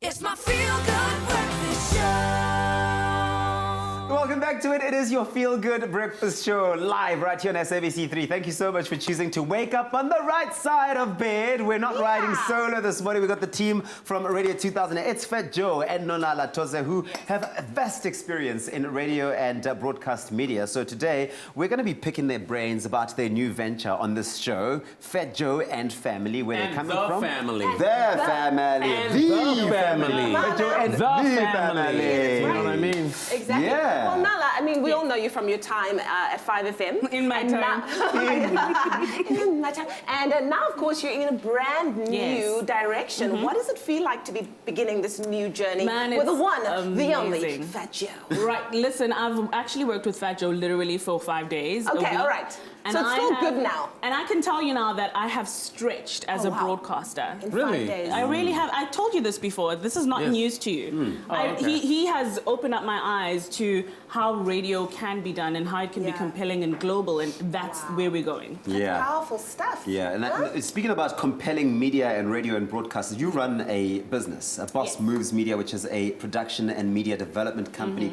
It's my feel-good breakfast show. Welcome back to it. It is your feel-good breakfast show live right here on SABC3. Thank you so much for choosing to wake up on the right side of bed. We're not riding solo this morning. We got the team from Radio 2000. It's Phat Joe and Nonala Tose who have a vast experience in radio and broadcast media. So today we're going to be picking their brains about their new venture on this show, Phat Joe and Family. Where they're coming from? Family. Their family. The family. Phat Joe and The the family. You know what I mean? Exactly. Yeah. Well, Nala, I mean, we all know you from your time at 5FM. In my time. In my time. And now, of course, you're in a brand new direction. What does it feel like to be beginning this new journey with the one, the only, Phat Joe? Right, listen, I've actually worked with Phat Joe literally for 5 days. Okay, all right. And so it's still good now. And I can tell you now that I have stretched as a broadcaster. In Really? 5 days. I really have. I told you this before. This is not news to you. He has opened up my eyes to how radio can be done and how it can be compelling and global, and that's where we're going. Yeah. Powerful stuff. Yeah, and speaking about compelling media and radio and broadcasters, you run a business, Boss Moves Media, which is a production and media development company.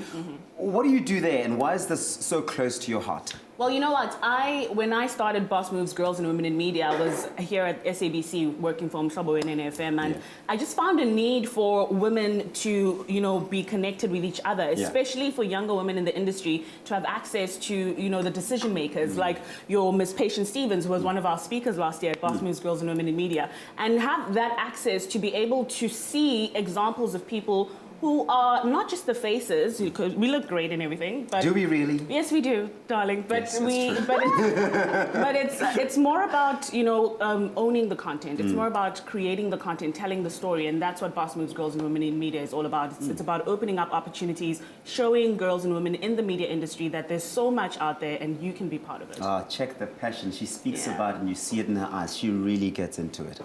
What do you do there, and why is this so close to your heart? Well, you know what? When I started Boss Moves Girls and Women in Media, I was here at SABC working for Mshobo and NFM, and I just found a need for women to, be connected with each other, especially for younger women in the industry to have access to, the decision makers, like your Miss Patience Stevens, who was one of our speakers last year at Boss Moves Girls and Women in Media, and have that access to be able to see examples of people who are not just the faces, because we look great and everything. But do we really? Yes, we do, darling. But Yes, it's more about owning the content. It's more about creating the content, telling the story, and that's what Boss Moves Girls and Women in Media is all about. It's about opening up opportunities, showing girls and women in the media industry that there's so much out there, and you can be part of it. Check the passion. She speaks about it, and you see it in her eyes. She really gets into it.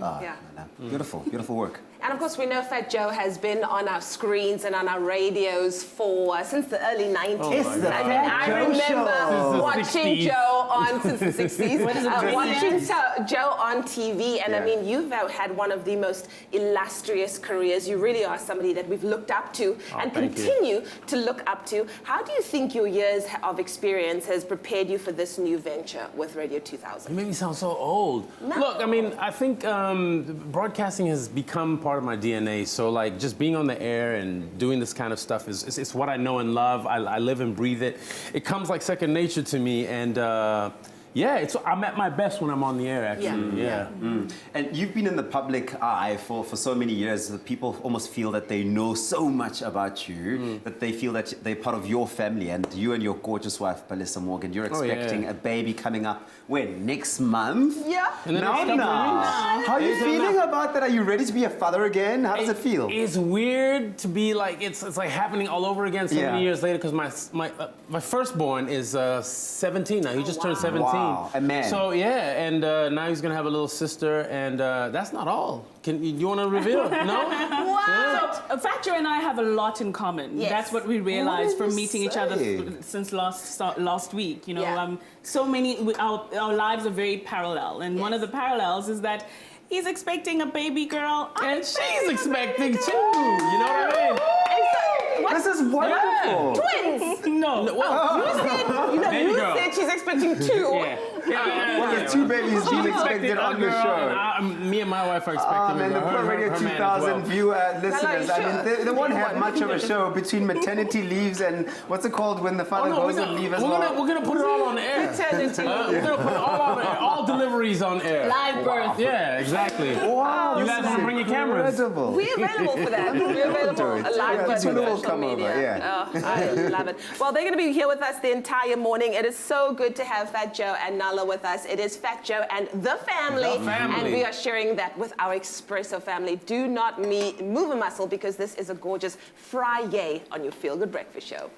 Beautiful, beautiful work. And of course, we know Phat Joe has been on our screens and on our radios since the early 90s. I remember watching Joe since the 60s, watching Joe on TV. And I mean, you've had one of the most illustrious careers. You really are somebody that we've looked up to and continue to look up to. How do you think your years of experience has prepared you for this new venture with Radio 2000? You make me sound so old. No. Look, I mean, I think broadcasting has become part of my DNA. So like just being on the air and doing this kind of stuff is what I know and love. I live and breathe it. It comes like second nature to me, and I'm at my best when I'm on the air, actually. And you've been in the public eye for so many years that people almost feel that they know so much about you that they feel that they're part of your family. And you and your gorgeous wife, Palissa Morgan, you're expecting a baby coming up, when? Next month? Yeah. How are you feeling about that? Are you ready to be a father again? How does it feel? It's weird to be like, it's like happening all over again so many years later, because my firstborn is 17 now. He just turned 17. Wow, a man. So and now he's gonna have a little sister, and that's not all. You want to reveal? No? Wow. So Phat Joe and I have a lot in common. Yes. That's what we realized from meeting each other since last week. So many our lives are very parallel, and one of the parallels is that he's expecting a baby girl, and she's expecting too. You know what I mean? This is wonderful. Twins. No. You said she's expecting two. Well, there's two babies she's expected on the show. And me and my wife are expecting And the poor Radio 2000 viewer listeners, I mean, they won't have much of a show between maternity leaves and what's it called when the father goes on leave as well? We're gonna put it all on the air. Maternity. We're gonna put it all on the air. All deliveries on air. Live birth. Yeah, exactly. Wow, you guys want to bring your cameras? Incredible. We're available for that. We're available live on social media. I love it. Well, they're going to be here with us the entire morning. It is so good to have Phat Joe and Nala with us. It is Phat Joe and the family. And we are sharing that with our Expresso family. Do not move a muscle, because this is a gorgeous Friday on your Feel Good Breakfast Show.